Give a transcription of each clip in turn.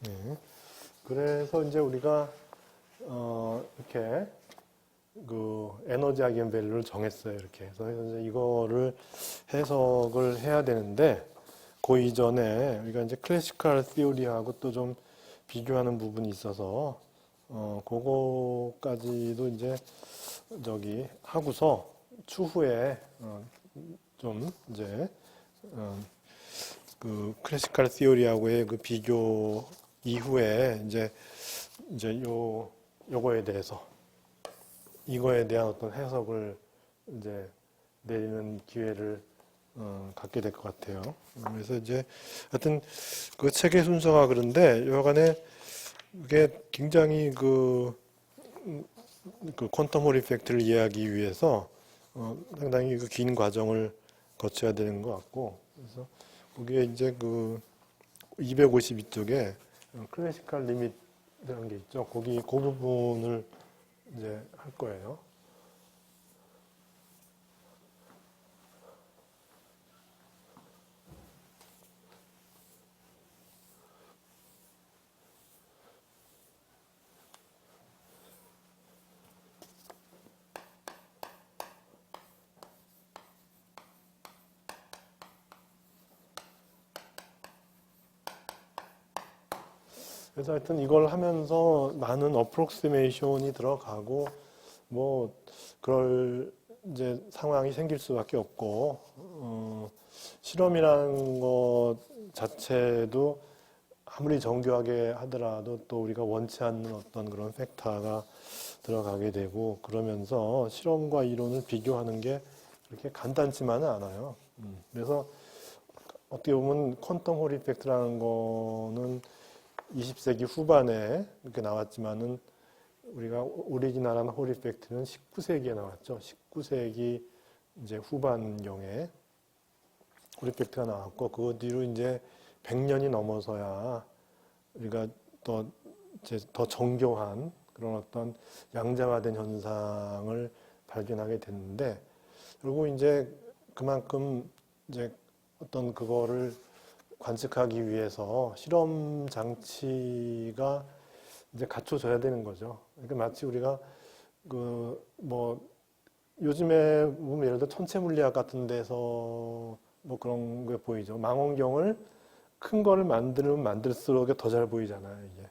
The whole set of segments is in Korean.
네. 그래서 이제 우리가 이렇게 그 에너지 아이겐밸류를 정했어요. 이렇게 해서 이제 이거를 해석을 해야 되는데 그 이전에 우리가 이제 클래시컬 시오리하고 또 좀 비교하는 부분이 있어서 그거까지도 이제 저기 하고서 추후에 좀 이제 그 클래시컬 시오리하고의 그 비교 이후에 이제 요거에 대해서 이거에 대한 어떤 해석을 이제 내리는 기회를 갖게 될 것 같아요. 그래서 이제 하여튼 그 책의 순서가 그런데 여간에 이게 굉장히 그 퀀텀 홀 이펙트를 이해하기 위해서 상당히 그 긴 과정을 거쳐야 되는 것 같고 그래서 거기에 이제 그 252쪽에 클래시컬 리밋이라는 게 있죠. 거기 그 부분을 이제 할 거예요. 그래서 하여튼 이걸 하면서 많은 어프록시메이션이 들어가고 뭐 그럴 이제 상황이 생길 수밖에 없고 실험이라는 것 자체도 아무리 정교하게 하더라도 또 우리가 원치 않는 어떤 그런 팩터가 들어가게 되고 그러면서 실험과 이론을 비교하는 게 그렇게 간단치만은 않아요. 그래서 어떻게 보면 퀀텀 홀 이펙트라는 거는 20세기 후반에 이렇게 나왔지만은 우리가 오리지널한 홀 이펙트는 19세기에 나왔죠. 19세기 이제 후반경에 홀 이펙트가 나왔고 그 뒤로 이제 100년이 넘어서야 우리가 더 이제 더 정교한 그런 어떤 양자화된 현상을 발견하게 됐는데 그리고 이제 그만큼 이제 어떤 그거를 관측하기 위해서 실험 장치가 이제 갖춰져야 되는 거죠. 그러니까 마치 우리가 그 뭐 요즘에 보면 예를 들어 천체 물리학 같은 데서 뭐 그런 게 보이죠. 망원경을 큰 거를 만들면 만들수록 더 잘 보이잖아요, 이게.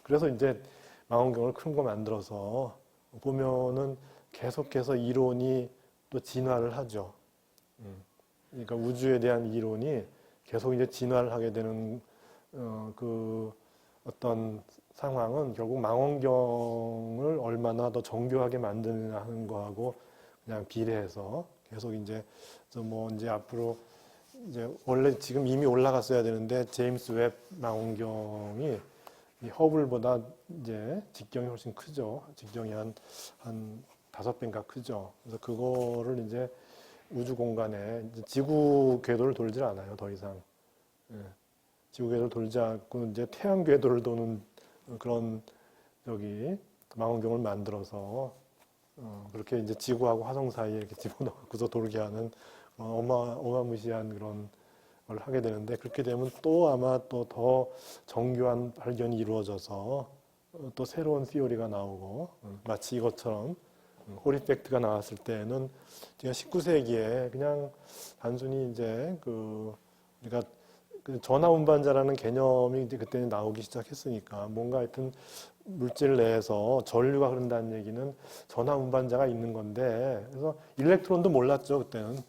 그래서 이제 망원경을 큰 거 만들어서 보면은 계속해서 이론이 또 진화를 하죠. 그러니까 우주에 대한 이론이 계속 이제 진화를 하게 되는 그 어떤 상황은 결국 망원경을 얼마나 더 정교하게 만드느냐 하는 거하고 그냥 비례해서 계속 이제 뭐 이제 앞으로 이제 원래 지금 이미 올라갔어야 되는데 제임스 웹 망원경이 이 허블보다 이제 직경이 훨씬 크죠. 직경이 한 5배인가 크죠. 그래서 그거를 이제 우주 공간에 이제 지구 궤도를 돌질 않아요, 더 이상. 예. 지구 궤도를 돌지 않고 이제 태양 궤도를 도는 그런 저기 망원경을 만들어서 그렇게 이제 지구하고 화성 사이에 이렇게 집어넣고서 돌게 하는 어마무시한 그런 걸 하게 되는데 그렇게 되면 또 아마 또 더 정교한 발견이 이루어져서 또 새로운 시오리가 나오고 마치 이것처럼 홀 이펙트가 나왔을 때는 제가 19세기에 그냥 단순히 이제 우리가 그 전하 운반자라는 개념이 이제 그때는 나오기 시작했으니까 뭔가 하여튼 물질 내에서 전류가 흐른다는 얘기는 전하 운반자가 있는 건데 그래서 일렉트론도 몰랐죠 그때는.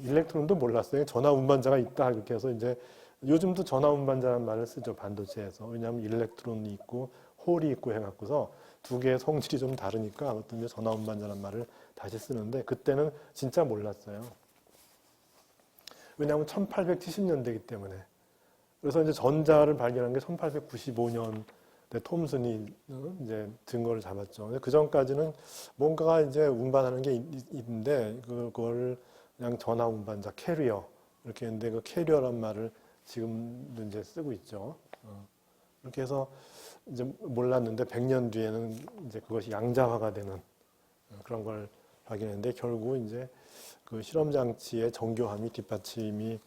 일렉트론도 몰랐어요. 전하 운반자가 있다 이렇게 해서 이제 요즘도 전하 운반자라는 말을 쓰죠 반도체에서. 왜냐하면 일렉트론이 있고 홀이 있고 해갖고서 두 개의 성질이 좀 다르니까 어떤 이제 전하 운반자라는 말을 다시 쓰는데 그때는 진짜 몰랐어요. 왜냐하면 1870년대이기 때문에. 그래서 이제 전자를 발견한 게 1895년 톰슨이 이제 증거를 잡았죠. 그 전까지는 뭔가가 이제 운반하는 게 있는데 그걸 그냥 전화 운반자 캐리어 이렇게 했는데 그 캐리어란 말을 지금도 이제 쓰고 있죠. 그렇게 해서 이제 몰랐는데 100년 뒤에는 이제 그것이 양자화가 되는 그런 걸 발견했는데 결국 이제 그 실험 장치의 정교함이 뒷받침이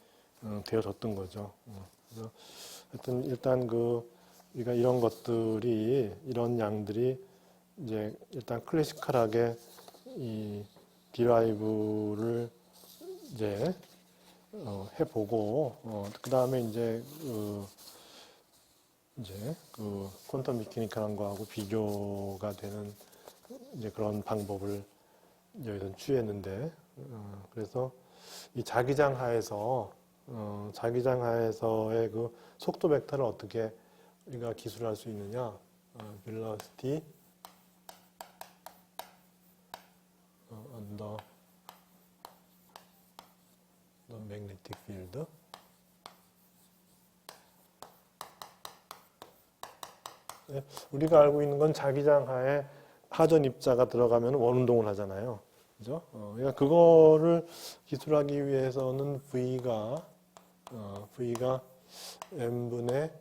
되어졌던 거죠. 그래서 하여튼 일단 우리가 이런 것들이 이런 양들이 이제 일단 클래시컬하게 이 디라이브를 이제 해보고 그 다음에 이제 퀀텀 미케니컬한 거하고 비교가 되는 이제 그런 방법을 여기서 취했는데 그래서 이 자기장 하에서의 그 속도 벡터를 어떻게 우리가 기술할 수 있느냐? velocity under the magnetic field. 네, 우리가 알고 있는 건 자기장 하에 하전 입자가 들어가면 원운동을 하잖아요. 그죠? 그러니까 그거를 기술하기 위해서는 V가 M분의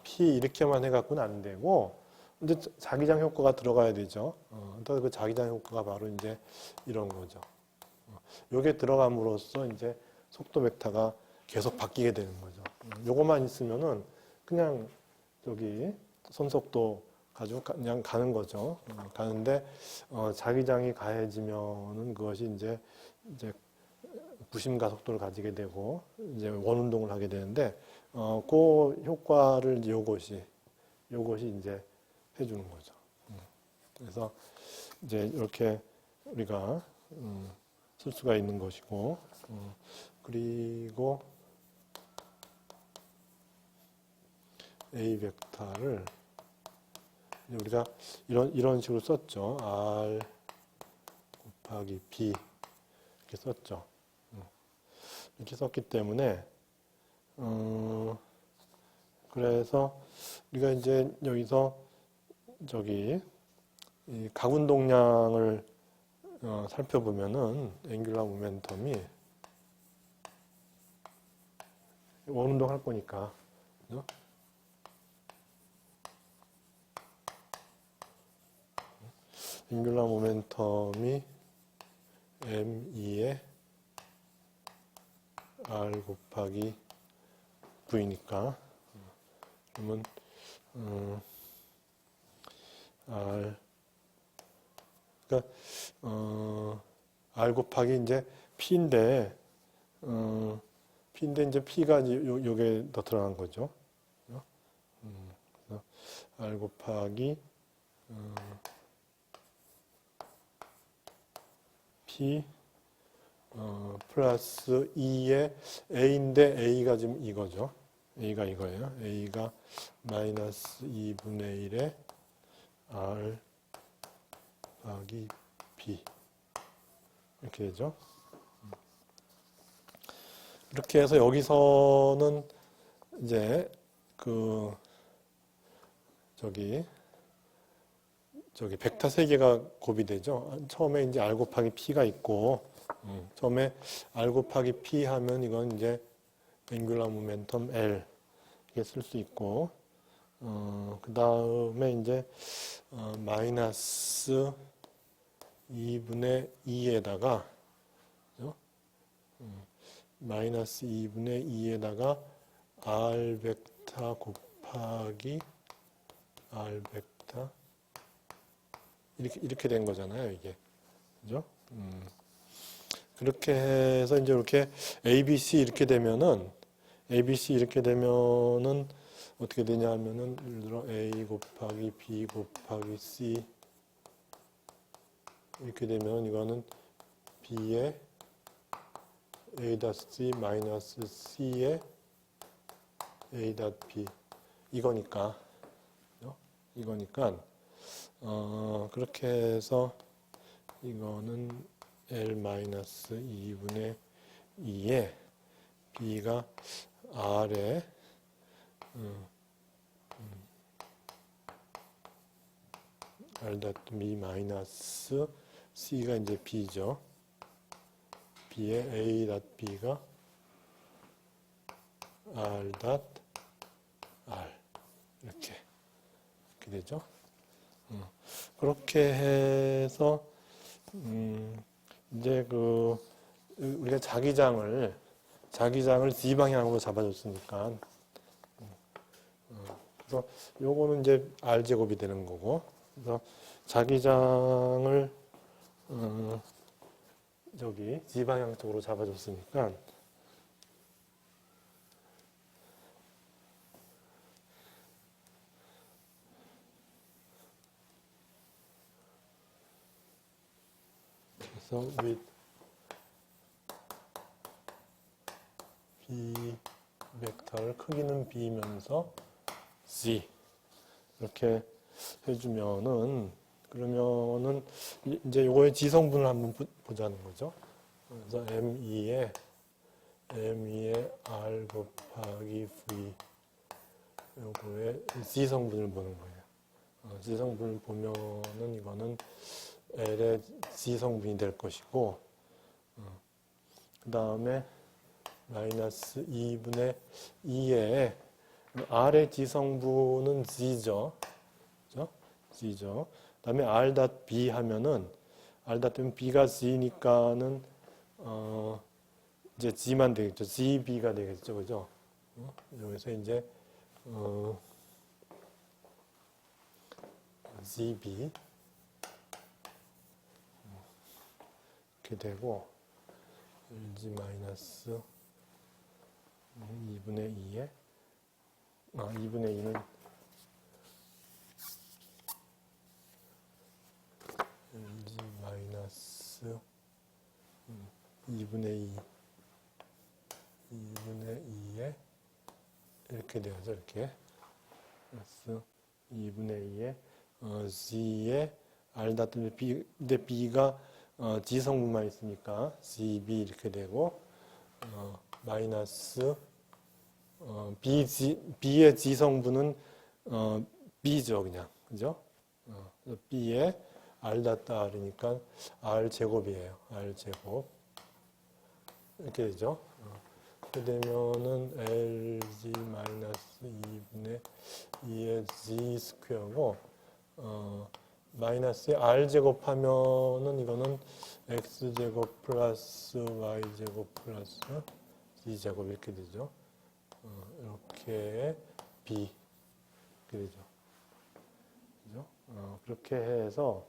P 이렇게만 해갖고는 안 되고, 이제 자기장 효과가 들어가야 되죠. 그러니까 그 자기장 효과가 바로 이제 이런 거죠. 요게 들어감으로써 이제 속도 벡터가 계속 바뀌게 되는 거죠. 요것만 있으면은 그냥 저기 선속도 가지고 그냥 가는 거죠. 가는데 자기장이 가해지면은 그것이 이제 부심 가속도를 가지게 되고 이제 원운동을 하게 되는데 그 효과를 이제 요것이 이제 해주는 거죠. 그래서 이제 이렇게 우리가 쓸 수가 있는 것이고 그리고 A 벡터를 우리가 이런 식으로 썼죠. R 곱하기 B 이렇게 썼죠. 이렇게 썼기 때문에 그래서 우리가 이제 여기서 저기 이 각운동량을 살펴보면은 앵귤러 모멘텀이 원운동 할 거니까 그죠? 앵귤러 모멘텀이 M2에 R 곱하기 V니까 그러면 그러니까 R 곱하기 이제 P인데 이제 P가 요게 더 들어간 거죠. 그래서 R 곱하기 P 플러스 2의 A인데 A가 지금 이거죠. A가 이거예요. A가 마이너스 2분의 1에 R 곱하기 B 이렇게 되죠. 이렇게 해서 여기서는 이제 저기 벡터 3개가 곱이 되죠. 처음에 이제 R 곱하기 P가 있고 처음에 R 곱하기 P 하면 이건 이제 앵귤러 모멘텀 L 이렇게 쓸 수 있고 그 다음에 이제 마이너스 2분의 2에다가 마이너스 2분의 2에다가 R 벡터 곱하기 R 벡터 이렇게 된 거잖아요, 이게. 그죠? 그렇게 해서 이제 이렇게 ABC 이렇게 되면은 어떻게 되냐 하면은 예를 들어 A 곱하기 B 곱하기 C 이렇게 되면 이거는 B의 A.C 마이너스 C의 A.B 이거니까 그렇게 해서 이거는 L-2분의 2에 B가 R에 R.B 마이너스 C가 이제 B죠. B의 A.B가 R.R 이렇게 되죠. 그렇게 해서 이제 우리가 자기장을 D 방향으로 잡아줬으니까 그래서 요거는 이제 R 제곱이 되는 거고, 그래서 자기장을 저기 Z 방향 쪽으로 잡아줬으니까 그래서 with B 벡터를 크기는 B면서 Z 이렇게 해주면은 그러면은 이제 요거의 지성분을 한번 보자는 거죠. 그래서 M2에 R 곱하기 V 요거의 Z성분을 보는 거예요. Z성분을 보면은 이거는 L의 Z성분이 될 것이고 그 다음에 마이너스 2분의 2에 R의 Z성분은 Z죠. 그죠? Z죠. 그 다음에 R.B 하면은 R.B는 B가 Z니까는 이제 G만 되겠죠. GB가 되겠죠. 그죠? 여기서 이제 GB 이렇게 되고 LG 마이너스 2분의 2에 2분의 2는 LG 마이너스 2분의 2에 이렇게 되어서 이렇게 플러스 2분의 2에 G에 R 닫으면 B, 근데 B가 G 성분만 있으니까 GB 이렇게 되고 마이너스 B의 G 성분은 B죠 그냥 그죠? B에 R 닫다 R이니까 R 제곱이에요. R 제곱 이렇게 되죠. 이렇게 되면은 LG 마이너스 2분의 2의 G 스퀘어고 마이너스에 R 제곱하면은 이거는 X 제곱 플러스 Y 제곱 플러스 Z 제곱 이렇게 되죠. 이렇게 B 이렇게 되죠. 그죠? 그렇게 해서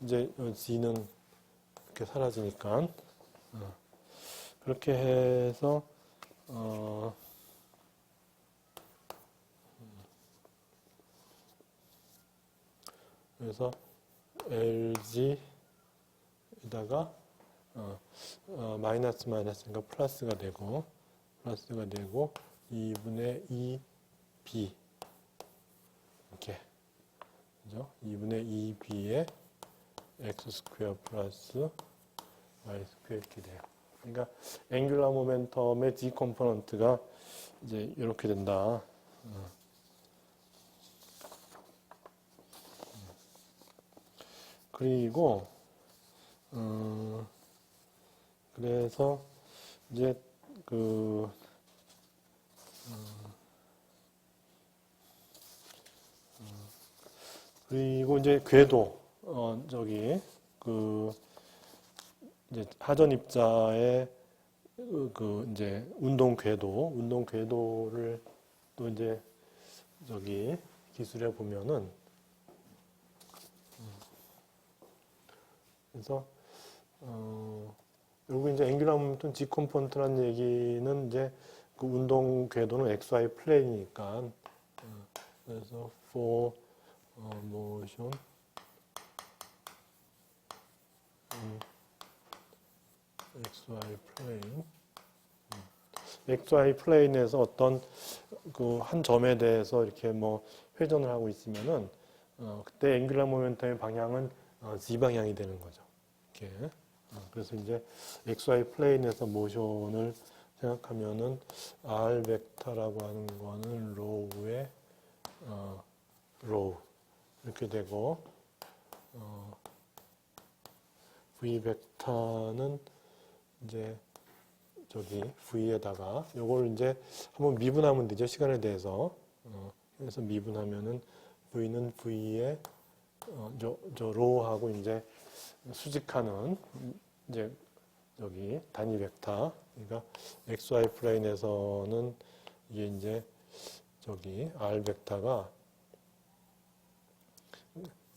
이제 G는 이렇게 사라지니까 그렇게 해서 그래서 LG에다가 마이너스 마이너스니까 플러스가 되고 2분의 2B 이렇게 그죠? 2분의 2B에 X 스퀘어 플러스 Y 스퀘어 이렇게 돼요. 그러니까 앵귤러 모멘텀의 D 컴포넌트가 이제 이렇게 된다. 그리고 그래서 이제 그리고 이제 궤도 저기 이제 하전 입자의 이제 운동 궤도를 또 이제 저기 기술해 보면은 그래서 여기 이제 앵귤러 모멘텀 G 컴포넌트라는 얘기는 이제 그 운동 궤도는 XY 플레인이니까 그래서 for motion XY 플레인 XY 플레인에서 어떤 그 한 점에 대해서 이렇게 뭐 회전을 하고 있으면은 그때 앵귤러 모멘텀의 방향은 Z 방향이 되는 거죠. 이렇게 그래서 이제 XY 플레인에서 모션을 생각하면은 R 벡터라고 하는 거는 로우의 로우 이렇게 되고 V 벡터는 이제 저기 V에다가 요걸 이제 한번 미분하면 되죠. 시간에 대해서 그래서 미분하면은 V는 V에 저 로우하고 이제 수직하는 이제 여기 단위 벡터 그러니까 XY 플레인에서는 이게 이제 저기 R 벡터가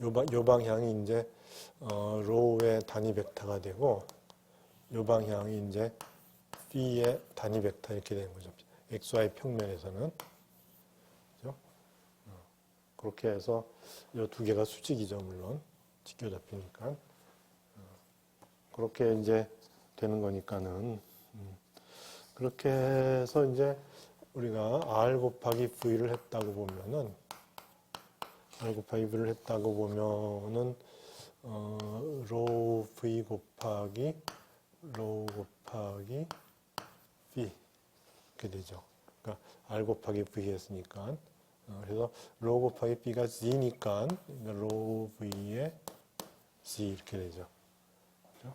요 방향이 이제 로우의 단위 벡터가 되고 요 방향이 이제 B의 단위 벡터 이렇게 되는 거죠. XY 평면에서는. 그죠? 그렇게 해서 이 두 개가 수직이죠, 물론. 직교 잡히니까. 그렇게 이제 되는 거니까는. 그렇게 해서 이제 우리가 R 곱하기 V를 했다고 보면은, R 곱하기 V를 했다고 보면은, 로우 V 곱하기 로우 곱하기 V 이렇게 되죠. 그러니까 R 곱하기 V 했으니까. 그래서 로우 곱하기 B가 G니까 로우 V의 G 이렇게 되죠. 그렇죠?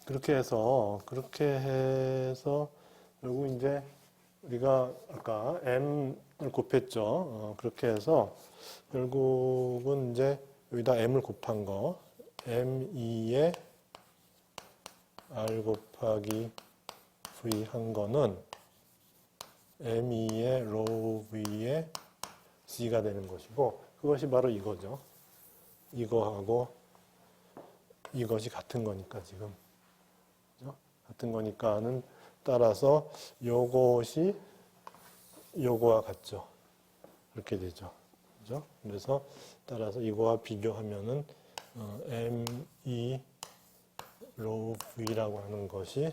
그렇게 해서 그리고 이제 우리가 아까 M을 곱했죠. 그렇게 해서 결국은 이제 여기다 M을 곱한 거 M2에 R 곱하기 V 한 거는 M2의 로우 V의 G가 되는 것이고 그것이 바로 이거죠. 이거하고 이것이 같은 거니까 지금. 그죠? 같은 거니까는 따라서 요것이 요거와 같죠. 이렇게 되죠. 그죠? 그래서 따라서 이거와 비교하면은 M2 로우 V라고 하는 것이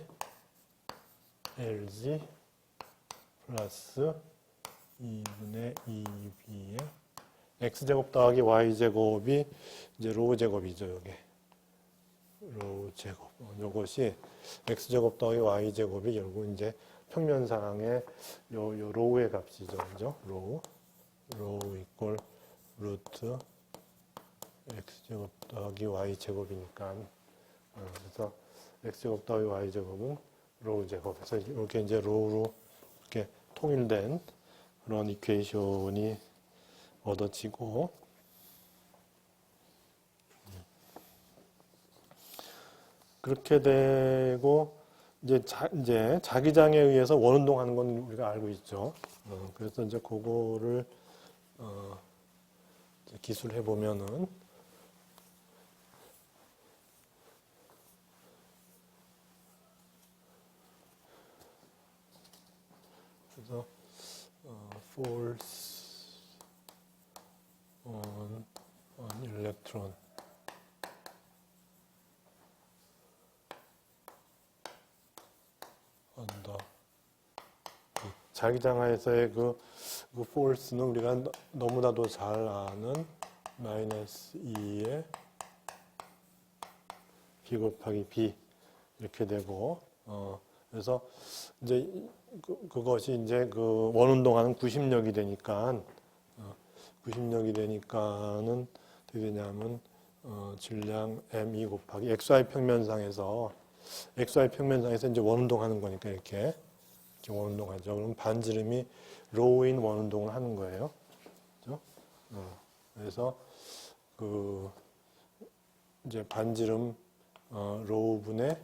LG 플러스 2분의 2B의 X제곱 더하기 Y제곱이 이제 로우 제곱이죠, 요게. 로우 제곱. 요것이 X제곱 더하기 Y제곱이 결국 이제 평면상의 요 로우의 값이죠, 그죠? 로우 이꼴 루트 X제곱 더하기 Y제곱이니까. 그래서 X제곱 더하기 Y제곱은 로우 제곱. 그래서 이렇게 이제 로우로 이렇게 통일된 그런 이퀘이션이 얻어지고, 그렇게 되고, 이제 자기장에 의해서 원운동하는 건 우리가 알고 있죠. 그래서 이제 그거를, 이제 기술해 보면은, 그래서, force on electron. 자기장하에서의 그 force는 우리가 너무나도 잘 아는 마이너스 2의 B 곱하기 B 이렇게 되고, 그래서 이제 그것이 이제 그 원운동하는 구심력이 되니까, 구심력이 되니까는 어떻게 되냐면, 질량 M2 곱하기 XY 평면상에서 이제 원운동하는 거니까 이렇게 원운동하죠. 그럼 반지름이 로우인 원운동을 하는 거예요. 그죠? 그래서 그 이제 반지름 로우분의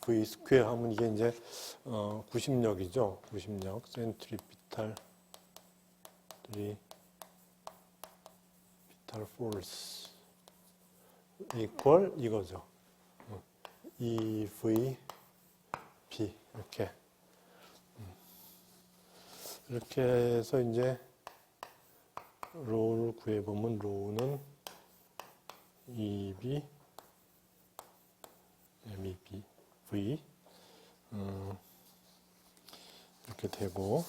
V 스퀘어 하면 이게 이제 구심력이죠. 구심력 센트리피탈 포스 이퀄 이거죠. EV P 이렇게 해서 이제 로우를 구해보면 로우는 EB MEB V 이렇게 되고,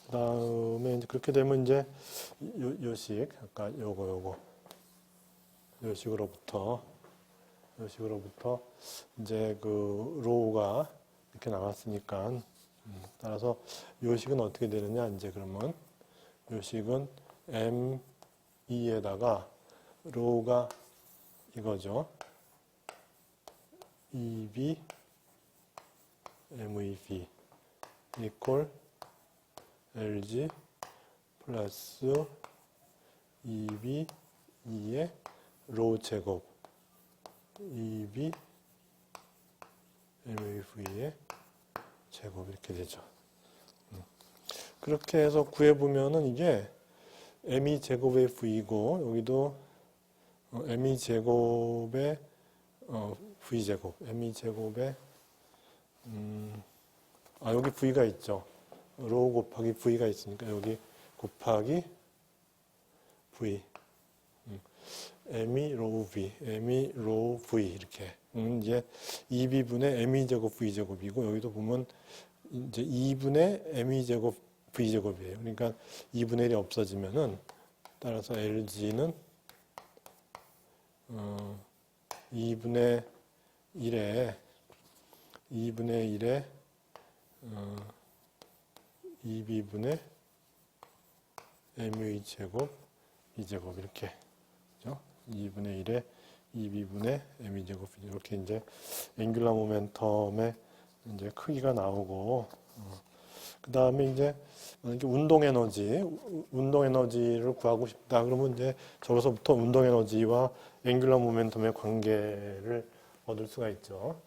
그다음에 이제 그렇게 되면 이제 요식 아까 요거 요식으로부터 이제 그 로우가 이렇게 나왔으니까, 따라서 요식은 어떻게 되느냐 이제 그러면 요식은 M2에다가 로우가 이거죠. EB MEB 이퀄 LG 플러스 EB 2의 로우 제곱 EB MAV의 제곱 이렇게 되죠. 그렇게 해서 구해보면은 이게 ME 제곱의 V고 여기도 ME 제곱의 V 제곱, ME 제곱의 여기 V가 있죠. 로우 곱하기 V가 있으니까 여기 곱하기 V ME 로우 V, ME 로우 V 이렇게 이제 2B분의 ME 제곱 V 제곱이고 여기도 보면 이제 2분의 ME 제곱 V 제곱이에요. 그러니까 2분의 1이 없어지면은 따라서 LG는 2분의 1에 2B분의 ME 제곱 B 제곱 이렇게 2분의 1에 2B분의 ME 제곱 이렇게 이제 앵귤러 모멘텀의 이제 크기가 나오고 그 다음에 이제 만약에 운동 에너지를 구하고 싶다 그러면 이제 저기서부터 운동 에너지와 앵귤러 모멘텀의 관계를 얻을 수가 있죠.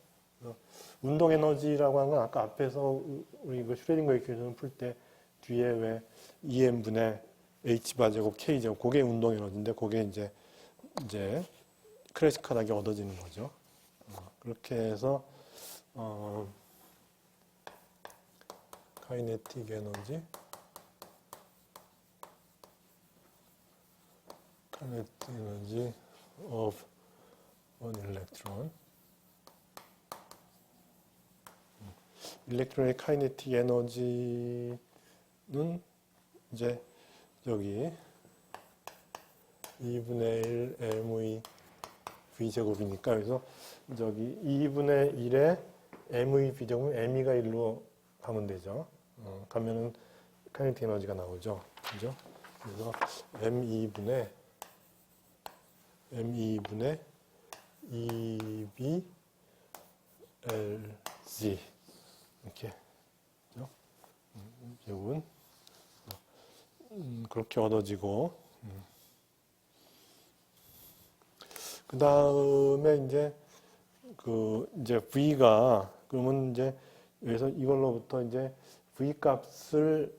운동 에너지라고 하는 건 아까 앞에서 우리 그 슈레딩거 이퀘이션을 풀 때 뒤에 왜 EM분의 H바 제곱 K 제곱 그게 운동 에너지인데 그게 이제 클래시컬하게 얻어지는 거죠. 그렇게 해서 카이네틱 에너지 of an electron 일렉트론의 카이네틱 에너지는 이제 여기 2분의 1 ME V 제곱이니까 그래서 저기 2분의 1에 ME V 제곱은 ME가 1로 가면 되죠. 가면은 카이네틱 에너지가 나오죠. 그죠? 그래서 M2분의 EB LG 이렇게 그죠? 제곱은 그렇게 얻어지고 그 다음에 이제 V가 그러면 이제 여기서 이걸로부터 이제 V 값을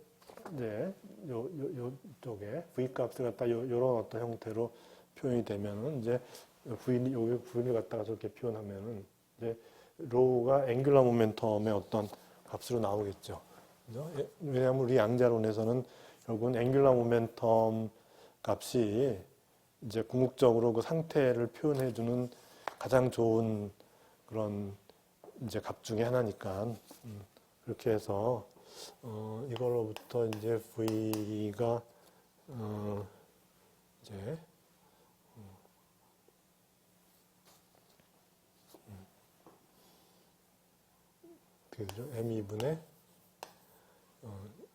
이제 요쪽에 V 값을 갖다 요런 어떤 형태로 표현이 되면은 이제 여기 V를 갖다가 저렇게 표현하면은 이제 로우가 앵귤러 모멘텀의 어떤 값으로 나오겠죠. 그죠? 왜냐하면 우리 양자론에서는 결국은 앵귤러 모멘텀 값이 이제 궁극적으로 그 상태를 표현해주는 가장 좋은 그런 이제 값 중에 하나니까 그렇게 해서 이걸로부터 이제 V가 이제 그죠? M2분의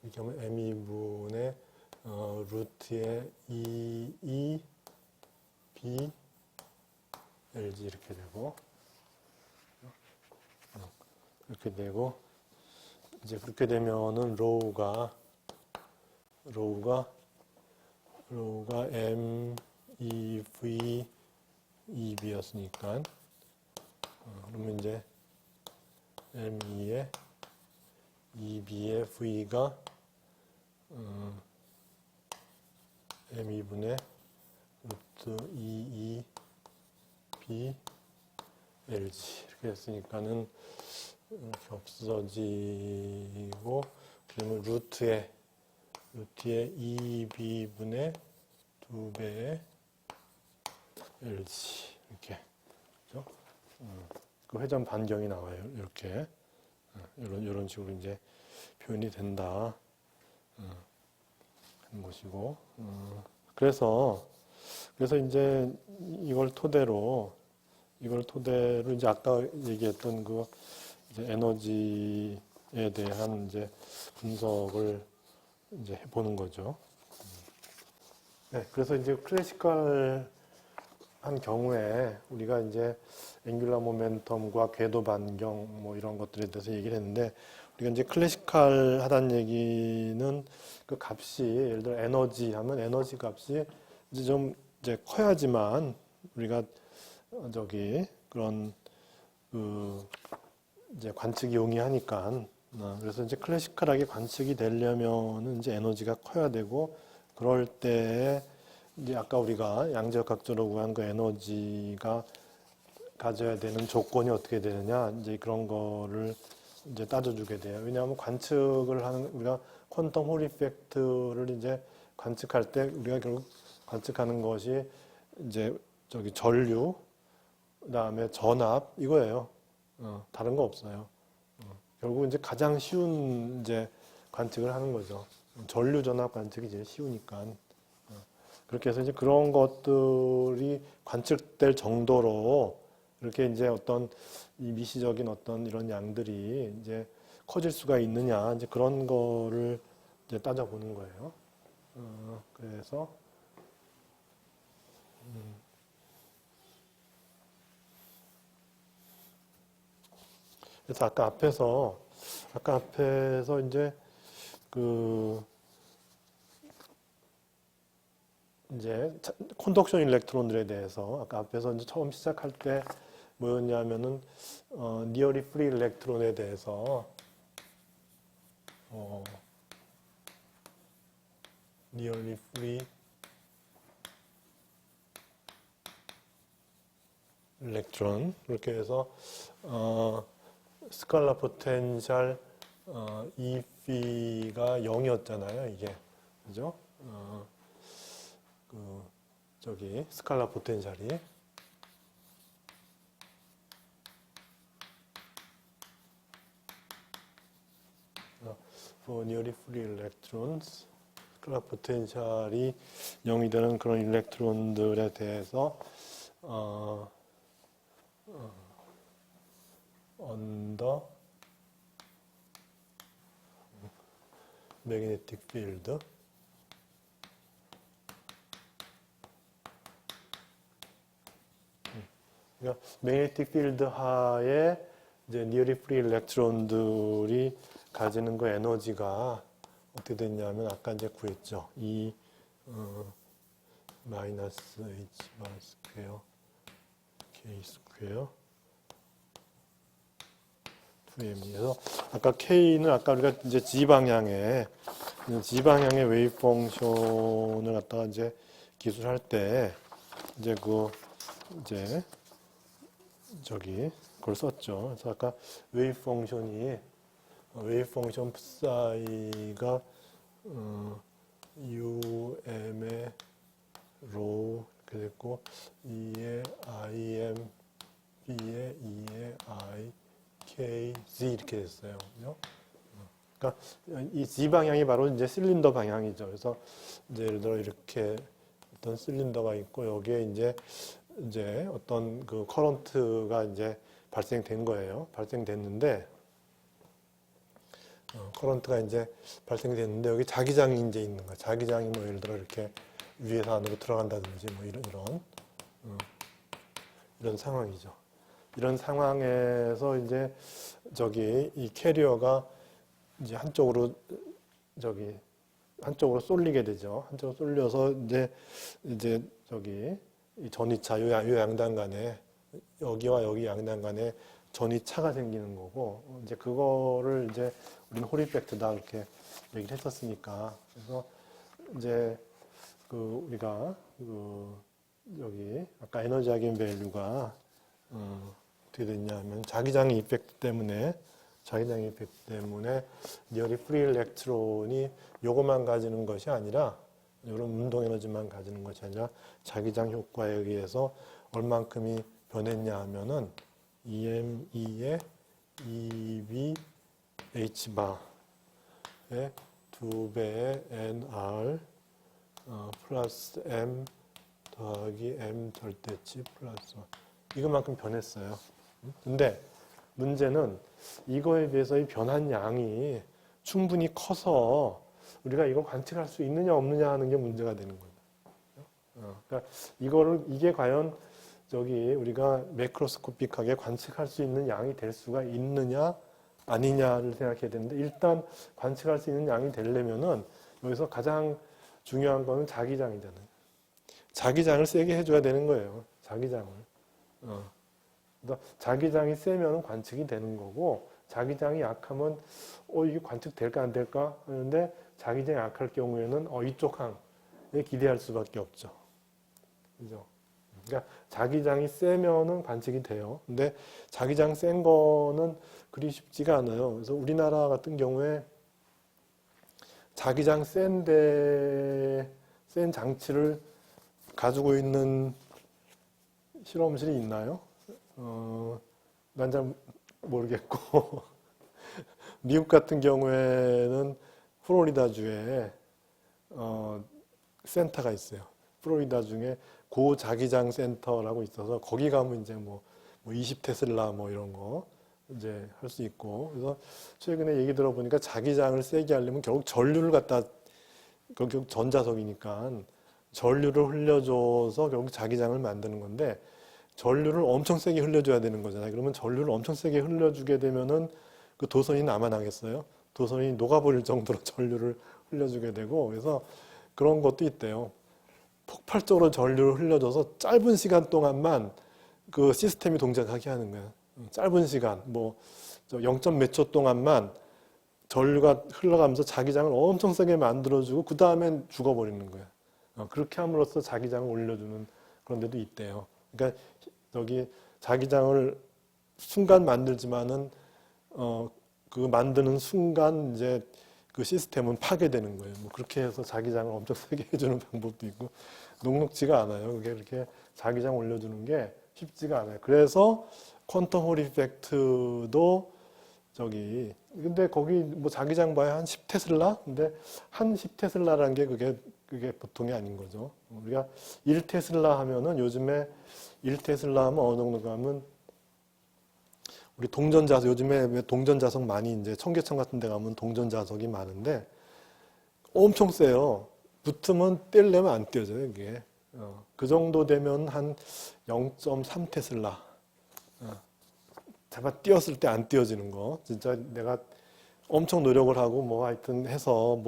이렇게 하면 M2분의 루트의 E B LG 이렇게 되고 이렇게 되고 이제 그렇게 되면은 로우가 M E V E B였으니까 그러면 이제 M2의 EB의 V가 M2분의 루트 EE B LG 이렇게 했으니까는 이렇게 없어지고 그러면 루트에 EB분의 2배의 LG 이렇게 그죠? 그 회전 반경이 나와요. 이렇게 이런 식으로 이제 표현이 된다 하는 것이고 그래서 이제 이걸 토대로 이제 아까 얘기했던 그 이제 에너지에 대한 이제 분석을 이제 해보는 거죠. 네, 그래서 이제 클래시컬 한 경우에 우리가 이제 앵귤러 모멘텀과 궤도 반경 뭐 이런 것들에 대해서 얘기를 했는데 우리가 이제 클래시컬 하다는 얘기는 그 값이 예를 들어 에너지 하면 에너지 값이 이제 좀 이제 커야지만 우리가 저기 그런 그 이제 관측이 용이하니까. 그래서 이제 클래시컬하게 관측이 되려면은 이제 에너지가 커야 되고, 그럴 때에 이제 아까 우리가 양지역학적으로 구한 그 에너지가 가져야 되는 조건이 어떻게 되느냐, 이제 그런 거를 이제 따져주게 돼요. 왜냐하면 관측을 하는, 우리가 퀀텀 홀 이펙트를 이제 관측할 때 우리가 결국 관측하는 것이 이제 저기 전류, 그다음에 전압, 이거예요. 다른 거 없어요. 결국 이제 가장 쉬운 이제 관측을 하는 거죠. 전류 전압 관측이 제일 쉬우니까. 그렇게 해서 이제 그런 것들이 관측될 정도로 이렇게 이제 어떤 이 미시적인 어떤 이런 양들이 이제 커질 수가 있느냐, 이제 그런 거를 이제 따져보는 거예요. 그래서 아까 앞에서 이제 그 이제 콘덕션 일렉트론들에 대해서 아까 앞에서 이제 처음 시작할 때 뭐였냐면은 니어리 프리 일렉트론에 대해서 니어리 프리 일렉트론 이렇게 해서 스칼라 포텐셜 E가 0이었잖아요, 이게. 그죠? 저기 스칼라 포텐셜이 for nearly free electrons 스칼라 포텐셜이 0이 되는 그런 일렉트론들에 대해서 under magnetic field 그러니까 매그네틱 필드 하에 이제 nearly free 일렉트론들이 가지는 그 에너지가 어떻게 됐냐면 아까 이제 구했죠. E 마이너스 H 바 스퀘어 K 스퀘어 2M이어서 아까 K는 아까 우리가 이제 G 방향의 웨이브 펑션을 갖다가 이제 기술할 때 이제 이제 저기 그걸 썼죠. 그래서 아까 웨이브 펑션 psi가 um의 rho 이렇게 됐고 E의 im, B의 E의 I, K, Z 이렇게 됐어요. 그죠? 그러니까 이 Z 방향이 바로 이제 실린더 방향이죠. 그래서 이제 예를 들어 이렇게 어떤 실린더가 있고 여기에 이제 어떤 그 커런트가 이제 발생된 거예요. 발생됐는데 커런트가 이제 발생됐는데 여기 자기장이 이제 있는 거야. 자기장이 뭐 예를 들어 이렇게 위에서 안으로 들어간다든지 뭐 이런 상황이죠. 이런 상황에서 이제 저기 이 캐리어가 이제 한쪽으로 쏠리게 되죠. 한쪽으로 쏠려서 이제 저기 이 전이차 요 양단 간에 여기와 여기 양단 간에 전이차가 생기는 거고 이제 그거를 이제 우리는 홀 이펙트다 이렇게 얘기를 했었으니까 그래서 이제 우리가 여기 아까 에너지 하긴 밸류가 어떻게 됐냐면 자기장 이펙트 때문에 니어리 프리 일렉트론이 요것만 가지는 것이 아니라 이런 운동 에너지만 가지는 것이 아니라 자기장 효과에 의해서 얼만큼이 변했냐 하면은 EME의 EB H바의 2배의 NR 플러스 M 더하기 M 절대치 플러스 이것만큼 변했어요. 근데 문제는 이거에 비해서 이 변한 양이 충분히 커서 우리가 이걸 관측할 수 있느냐 없느냐 하는 게 문제가 되는 거예요. 그러니까 이게 과연 우리가 매크로스코픽하게 관측할 수 있는 양이 될 수가 있느냐 아니냐를 생각해야 되는데 일단 관측할 수 있는 양이 되려면은 여기서 가장 중요한 거는 자기장이잖아요. 자기장을 세게 해줘야 되는 거예요. 자기장을. 그래서 자기장이 세면 관측이 되는 거고 자기장이 약하면 이게 관측될까 안 될까 하는데 자기장이 약할 경우에는 이쪽 항에 기대할 수밖에 없죠. 그죠? 그러니까 자기장이 세면은 관측이 돼요. 근데 자기장 센 거는 그리 쉽지가 않아요. 그래서 우리나라 같은 경우에 자기장 센 장치를 가지고 있는 실험실이 있나요? 난 잘 모르겠고 미국 같은 경우에는 플로리다주에 센터가 있어요. 플로리다 중에 고자기장 센터라고 있어서 거기 가면 이제 뭐 20테슬라 뭐 이런 거 이제 할 수 있고 그래서 최근에 얘기 들어보니까 자기장을 세게 하려면 결국 전류를 갖다 결국 전자석이니까 전류를 흘려줘서 결국 자기장을 만드는 건데 전류를 엄청 세게 흘려줘야 되는 거잖아요. 그러면 전류를 엄청 세게 흘려주게 되면은 그 도선이 남아나겠어요? 도선이 녹아버릴 정도로 전류를 흘려주게 되고 그래서 그런 것도 있대요. 폭발적으로 전류를 흘려줘서 짧은 시간 동안만 그 시스템이 동작하게 하는 거예요. 짧은 시간, 뭐 0. 몇 초 동안만 전류가 흘러가면서 자기장을 엄청 세게 만들어주고 그 다음엔 죽어버리는 거예요. 그렇게 함으로써 자기장을 올려주는 그런 데도 있대요. 그러니까 여기 자기장을 순간 만들지만은 그 만드는 순간 이제 그 시스템은 파괴되는 거예요. 뭐 그렇게 해서 자기장을 엄청 세게 해주는 방법도 있고 녹록지가 않아요. 그게 이렇게 자기장 올려주는 게 쉽지가 않아요. 그래서 퀀텀 홀 이펙트도 근데 거기 뭐 자기장 봐야 한 10테슬라? 근데 한 10테슬라라는 게 그게 보통이 아닌 거죠. 우리가 1테슬라 하면은 요즘에 1테슬라 하면 어느 정도 가면 우리 동전자석, 요즘에 왜 동전자석 많이 이제 청계천 같은 데 가면 동전자석이 많은데 엄청 세요. 붙으면 떼려면 안 떼어져요, 이게. 그 정도 되면 한 0.3테슬라. 잡아 띄었을 때 안 띄어지는 거. 진짜 내가 엄청 노력을 하고 뭐 하여튼 해서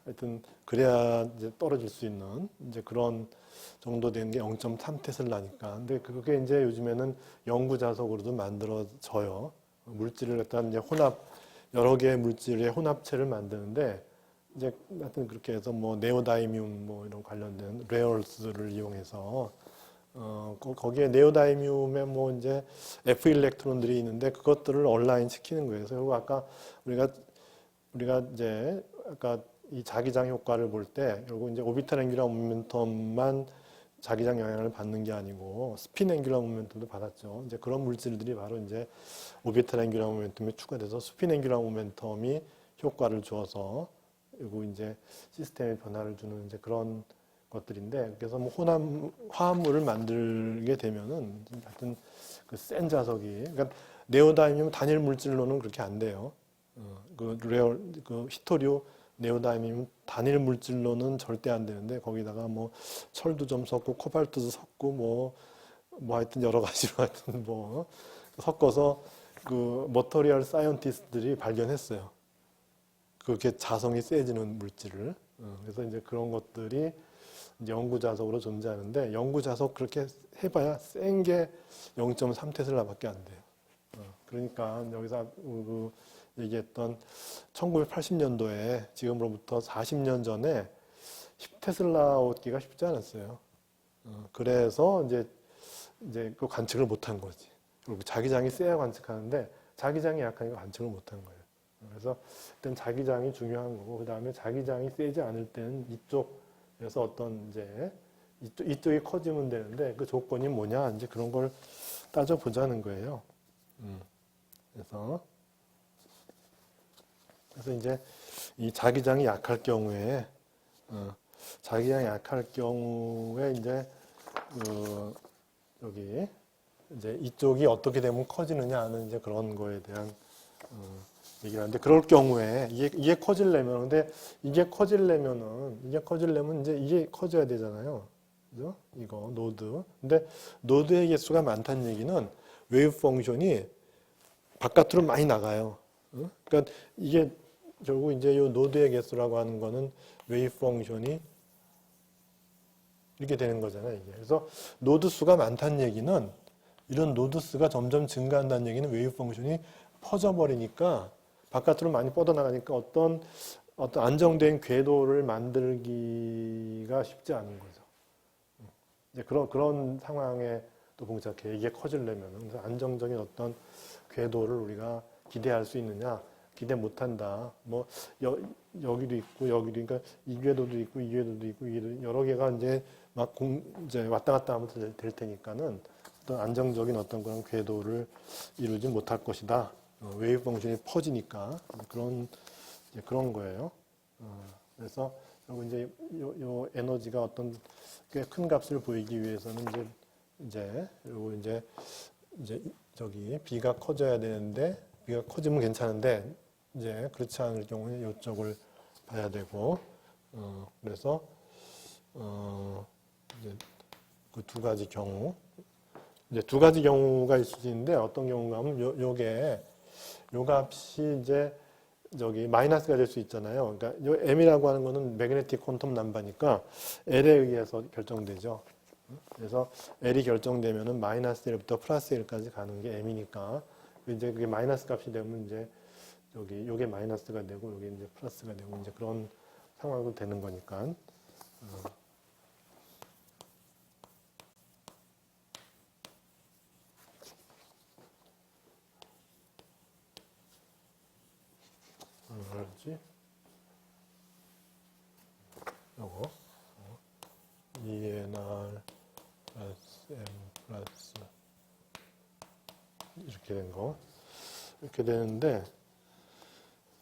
하여튼 그래야 이제 떨어질 수 있는 이제 그런 정도 되는 게 0.3테슬라니까. 근데 그게 이제 요즘에는 연구 자석으로도 만들어져요. 물질을 갖다 이제 여러 개의 물질의 혼합체를 만드는데 이제 하여튼 그렇게 해서 뭐 네오다이뮴 뭐 이런 관련된 레어스를 이용해서 거기에 네오다이뮴에 뭐 이제 F 일렉트론들이 있는데 그것들을 온라인 시키는 거예요. 그래서 아까 우리가 이제 아까 이 자기장 효과를 볼 때 결국 이제 오비탈 앵귤러 모멘텀만 자기장 영향을 받는 게 아니고 스핀 앵귤러 모멘텀도 받았죠. 이제 그런 물질들이 바로 이제 오비탈 앵귤러 모멘텀에 추가돼서 스핀 앵귤러 모멘텀이 효과를 주어서 그리고 이제 시스템의 변화를 주는 이제 그런 것들인데 그래서 뭐 화합물을 만들게 되면은 하여튼 그 센 자석이 그러니까 네오다이뮴 단일 물질로는 그렇게 안 돼요. 그 히토류 네오다이뮴 단일 물질로는 절대 안 되는데 거기다가 뭐 철도 좀 섞고 코발트도 섞고 뭐 하여튼 여러 가지로 하여튼 뭐 섞어서 그 머터리얼 사이언티스트들이 발견했어요. 그게 자성이 세지는 물질을. 그래서 이제 그런 것들이 이제 연구 자석으로 존재하는데 연구 자석 그렇게 해봐야 센 게 0.3테슬라밖에 안 돼요. 그러니까 여기서 그 얘기했던 1980년도에 지금으로부터 40년 전에 10테슬라 얻기가 쉽지 않았어요. 그래서 이제 그 관측을 못한 거지. 그리고 자기장이 세야 관측하는데 자기장이 약하니까 관측을 못한 거예요. 그래서 일단 자기장이 중요한 거고 그 다음에 자기장이 세지 않을 때는 이쪽에서 어떤 이제 이쪽이 커지면 되는데 그 조건이 뭐냐 이제 그런 걸 따져 보자는 거예요. 그래서 이제 이 자기장이 약할 경우에 이제 여기 이제 이쪽이 어떻게 되면 커지느냐 하는 이제 그런 거에 대한 얘기를 하는데 그럴 경우에 이게 커지려면 근데 이게 커지려면 이제 이게 커져야 되잖아요. 그죠? 이거 노드. 근데 노드의 개수가 많다는 얘기는 웨이브 펑션이 바깥으로 많이 나가요. 그러니까 이게 결국 이제 이 노드의 개수라고 하는 거는 웨이브 펑션이 이렇게 되는 거잖아요. 이게. 그래서 노드 수가 많다는 얘기는 이런 노드 수가 점점 증가한다는 얘기는 웨이브 펑션이 퍼져버리니까 바깥으로 많이 뻗어나가니까 어떤 안정된 궤도를 만들기가 쉽지 않은 거죠. 이제 그런 상황에 또 봉착해. 이게 커지려면 그래서 안정적인 어떤 궤도를 우리가 기대할 수 있느냐? 기대 못한다. 뭐 여기도 있고 여기도 그러니까 이 궤도도 있고 이 궤도도 있고 여러 개가 이제 막 이제 왔다 갔다 하면서 될 테니까는 어떤 안정적인 어떤 그런 궤도를 이루지 못할 것이다. 웨이브 펑션이 퍼지니까 그런 거예요. 그래서 이제 요 에너지가 어떤 꽤 큰 값을 보이기 위해서는 이제 저기 B가 커져야 되는데 B가 커지면 괜찮은데 이제 그렇지 않을 경우에 이쪽을 봐야 되고 그래서 이제 그 두 가지 경우 이제 두 가지 경우가 있을 수 있는데 어떤 경우가 하면 요 값이 이제 저기 마이너스가 될 수 있잖아요. 그러니까 요 m이라고 하는 거는 매그네틱 퀀텀 넘버니까 L에 의해서 결정되죠. 그래서 L이 결정되면은 마이너스 1부터 플러스 1까지 가는 게 m이니까 이제 그게 마이너스 값이 되면 이제 요게 마이너스가 되고 요게 이제 플러스가 되고 이제 그런 상황으로 되는 거니까. 그렇지? 요거 2nr 플러스 m 플러스 이렇게 된 거. 이렇게 되는데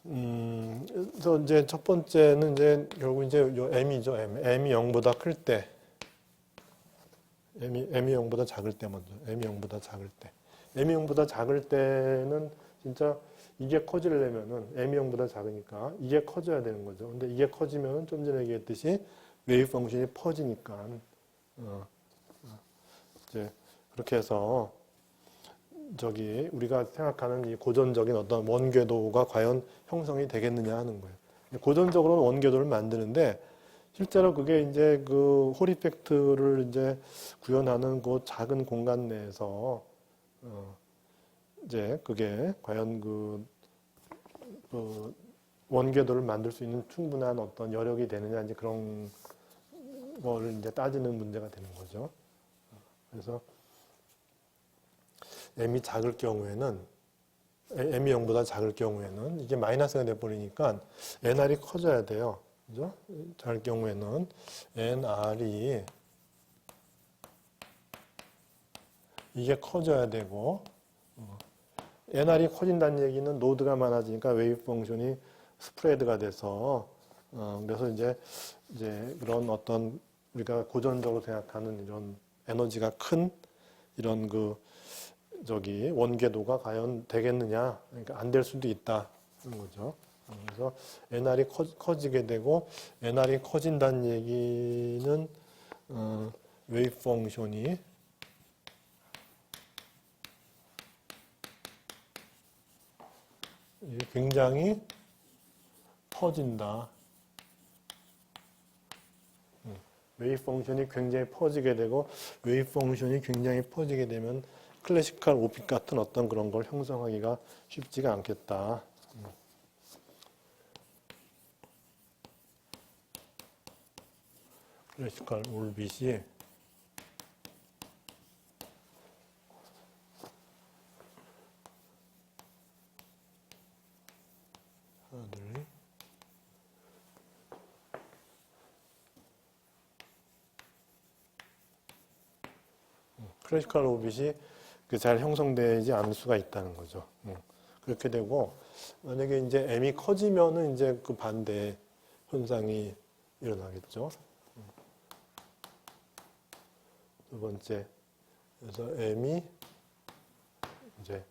그래서 이제 첫 번째는 이제 결국 이제 요 m이죠. m이 0보다 클 때 m이 0보다 작을 때 먼저 m이 0보다 작을 때 m이 0보다 작을 때는 진짜 이게 커지려면은 m이 0보다 작으니까 이게 커져야 되는 거죠. 근데 이게 커지면은 좀 전에 얘기했듯이 웨이브 펑션이 퍼지니까 이제 그렇게 해서 저기 우리가 생각하는 이 고전적인 어떤 원궤도가 과연 형성이 되겠느냐 하는 거예요. 고전적으로는 원궤도를 만드는데 실제로 그게 이제 그 홀 이펙트를 이제 구현하는 그 작은 공간 내에서 이제 그게 과연 그 원궤도를 만들 수 있는 충분한 어떤 여력이 되느냐 이제 그런 거를 이제 따지는 문제가 되는 거죠. 그래서 m이 작을 경우에는 m이 0보다 작을 경우에는 이게 마이너스가 돼버리니까 nr이 커져야 돼요. 그죠? 작을 경우에는 nr이 이게 커져야 되고 nr이 커진다는 얘기는 노드가 많아지니까 웨이브 펑션이 스프레드가 돼서 그래서 이제 그런 어떤 우리가 고전적으로 생각하는 이런 에너지가 큰 이런 그 저기 원궤도가 과연 되겠느냐? 그러니까 안 될 수도 있다는 거죠. 그래서 nr이 커지게 되고 nr이 커진다는 얘기는 웨이브 펑션이 굉장히 퍼진다. 웨이브 펑션이 굉장히 퍼지게 되고 웨이브 펑션이 굉장히 퍼지게 되면 클래시컬 오픽 같은 어떤 그런 걸 형성하기가 쉽지가 않겠다. 클래시컬 올빗이 하나둘 클래시컬 오빗이 잘 형성되지 않을 수가 있다는 거죠. 그렇게 되고 만약에 이제 m이 커지면은 이제 그 반대 현상이 일어나겠죠. 두 번째, 그래서 m이 이제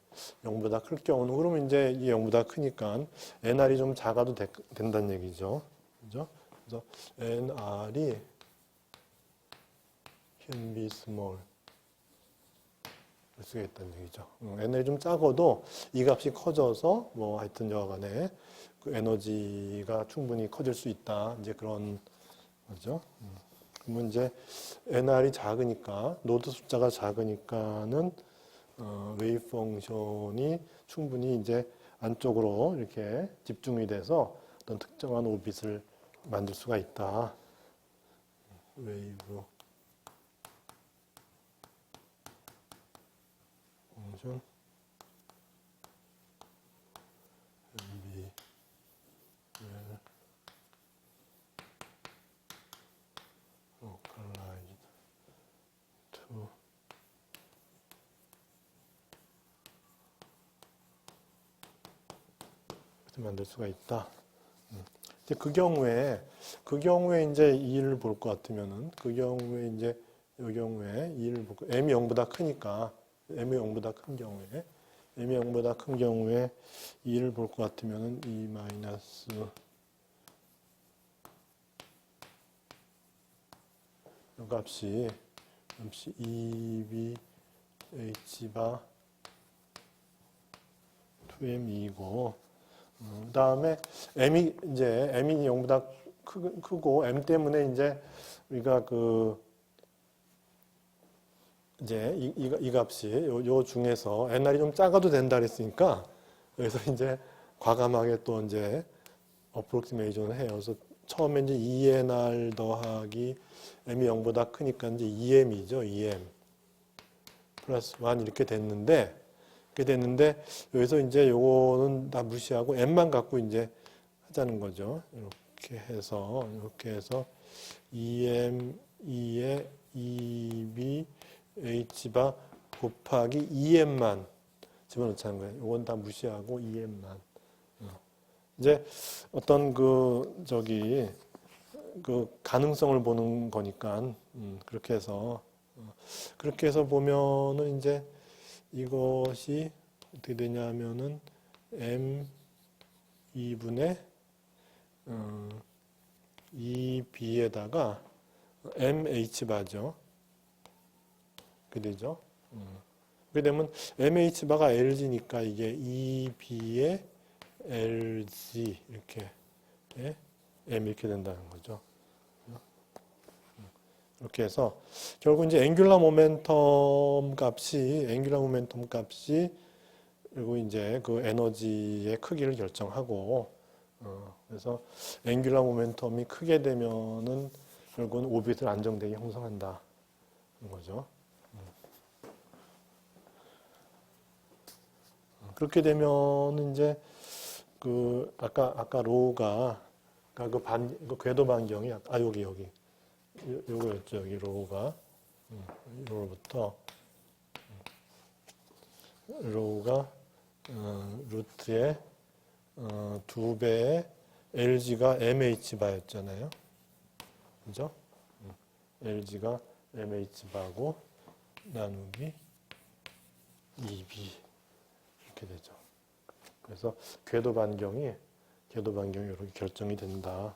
0보다 클 경우는 그러면 이제 이 0보다 크니까 nr이 좀 작아도 된다는 얘기죠. 그죠? 그래서 nr이 can be small. 할 수가 있다는 얘기죠. nr이 좀 작아도 이 값이 커져서 뭐 하여튼 여하간에 그 에너지가 충분히 커질 수 있다. 이제 그런 거죠. 그러면 이제 nr이 작으니까 노드 숫자가 작으니까는 웨이브 펑션이 충분히 이제 안쪽으로 이렇게 집중이 돼서 어떤 특정한 오빗을 만들 수가 있다. 웨이브 펑션 localized to 이렇게 만들 수가 있다. 이제 그 경우에 이제 2를 볼 것 같으면은 그 경우에 이제 이 경우에 2를 볼 거, m이 0보다 크니까 m이 0보다 큰 경우에 m이 0보다 큰 경우에 2를 볼 것 같으면은 2 마이너스 이 값이 2b h바 2m이고 그 다음에 m이 이제 m이 0보다 크고 m 때문에 이제 우리가 그 이제 이 값이 요 중에서 nr이 좀 작아도 된다 그랬으니까 그래서 이제 과감하게 또 이제 어프록시메이션을 해요. 그래서 처음에 이제 2nr 더하기 m이 0보다 크니까 이제 2m이죠. 2m 플러스 1 이렇게 됐는데 여기서 이제 요거는 다 무시하고 m만 갖고 이제 하자는 거죠. 이렇게 해서 2m 2에 2b h바 곱하기 2m만 집어넣자는 거예요. 이건 다 무시하고 2m만. 이제 어떤 그 가능성을 보는 거니까 그렇게 해서 보면은 이제 이것이 어떻게 되냐면은 m 2분의 2b에다가 mh바죠. 그렇게 되죠. 그렇게 되면 mh바가 lg니까 이게 2b의 lg 이렇게 m 이렇게 된다는 거죠. 이렇게 해서 결국 이제 앵귤러 모멘텀 값이 그리고 이제 그 에너지의 크기를 결정하고 그래서 앵귤러 모멘텀이 크게 되면은 결국은 오빗을 안정되게 형성한다 거죠. 그렇게 되면 이제 그 아까 로우가 그 궤도 반경이 여기 요거였죠. 여기 로우가 로우부터 루트의 2배의 LG가 MH바였잖아요. 그죠? LG가 MH바고 나누기 2B 이렇게 되죠. 그래서 궤도 반경이 이렇게 결정이 된다.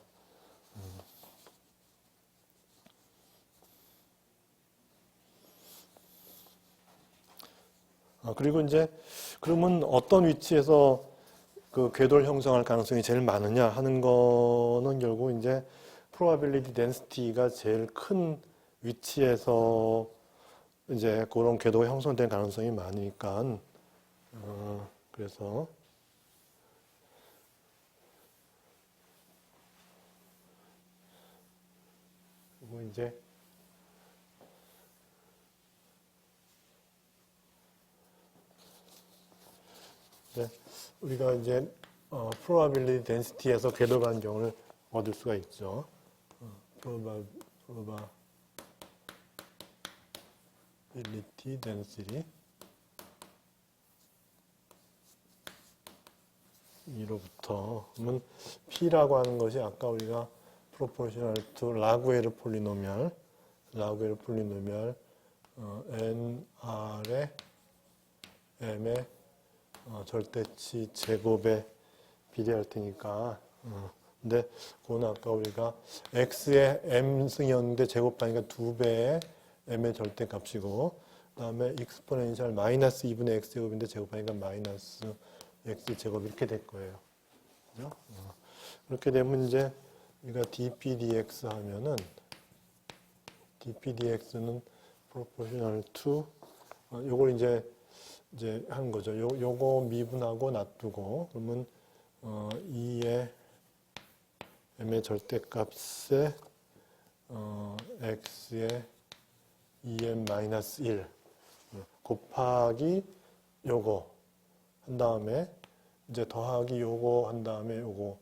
그리고 이제 그러면 어떤 위치에서 그 궤도를 형성할 가능성이 제일 많으냐 하는 거는 결국 이제 probability density가 제일 큰 위치에서 이제 그런 궤도가 형성될 가능성이 많으니까 그래서 그리고 이제 우리가 이제 probability density에서 궤도 반경을 얻을 수가 있죠. probability density 2로부터 그러면 P라고 하는 것이 아까 우리가 proportional to 라구에르 폴리노미얼 nr의 m의 절대치 제곱에 비례할 테니까 근데 그거는 아까 우리가 x의 m승이었는데 제곱하니까 2배의 m의 절대값이고 그 다음에 익스포넨셜 마이너스 2분의 x제곱인데 제곱하니까 마이너스 x제곱 이렇게 될 거예요. 그죠? 그렇게 되면 이제 우리가 dp dx 하면은 dp dx는 proportional to 요걸 이제 이제 한 거죠. 요거 미분하고 놔두고 그러면 2의 m의 절대값에 x의 2m-1 곱하기 요거 한 다음에 이제 더하기 요거 한 다음에 요거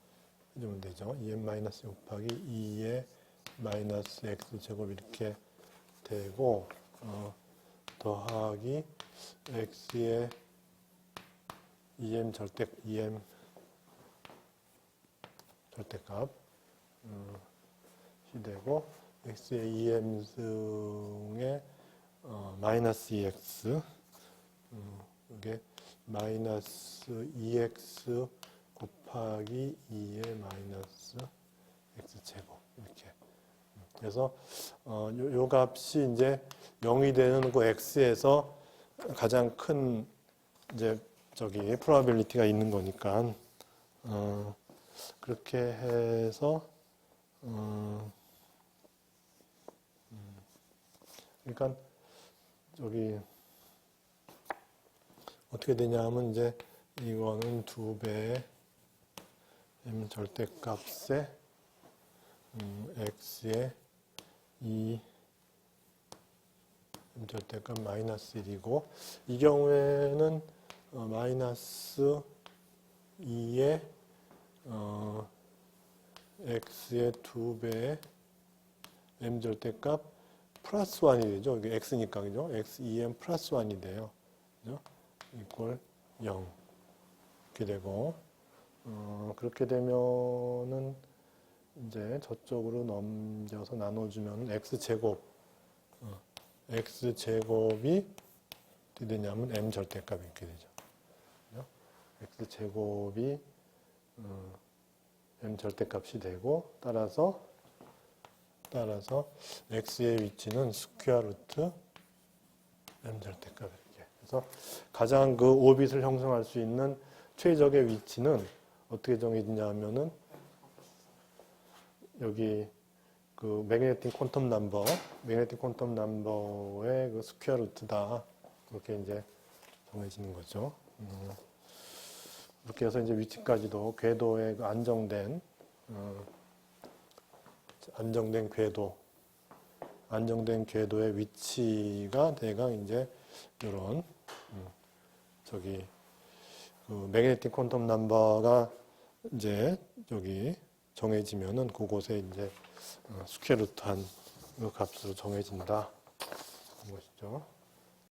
해주면 되죠. 2m- 곱하기 2의 마이너스 x 제곱 이렇게 되고 더하기 x의 2m 절대값 이 되고 x의 2m 승의 마이너스 2x 이게 마이너스 2x 곱하기 2의 마이너스 x제곱 이렇게. 그래서 요 값이 이제 0이 되는 그 x에서 가장 큰 이제 프로바빌리티가 있는 거니까 그렇게 해서 그러니까 어떻게 되냐면 이제 이거는 2배의 m 절대값에 x의 2 m 절대값 마이너스 1이고 이 경우에는 마이너스 2의 x의 2배의 m 절대값 플러스 1이 되죠. 이게 x니까 그죠? x 2m 플러스 1이 돼요. 그죠? 이꼴 0 이렇게 되고 그렇게 되면은 이제 저쪽으로 넘겨서 나눠주면 x제곱이 어떻게 되냐면 m 절대값이 이렇게 되죠. 그죠? x제곱이 m 절대값이 되고 따라서 x의 위치는 스퀘어 루트 m 절대값 이렇게. 그래서 가장 그 오빗을 형성할 수 있는 최적의 위치는 어떻게 정해지냐면은 여기 그 매그네틱 퀀텀 넘버의 그 스퀘어 루트다. 그렇게 이제 정해지는 거죠. 이렇게 해서 이제 위치까지도 궤도의 그 안정된 궤도의 위치가 대강 이제 이런 그 매그네틱 퀀텀 넘버가 이제 여기 정해지면은 그곳에 이제 스퀘어 루트한 그 값으로 정해진다. 그런 것이죠.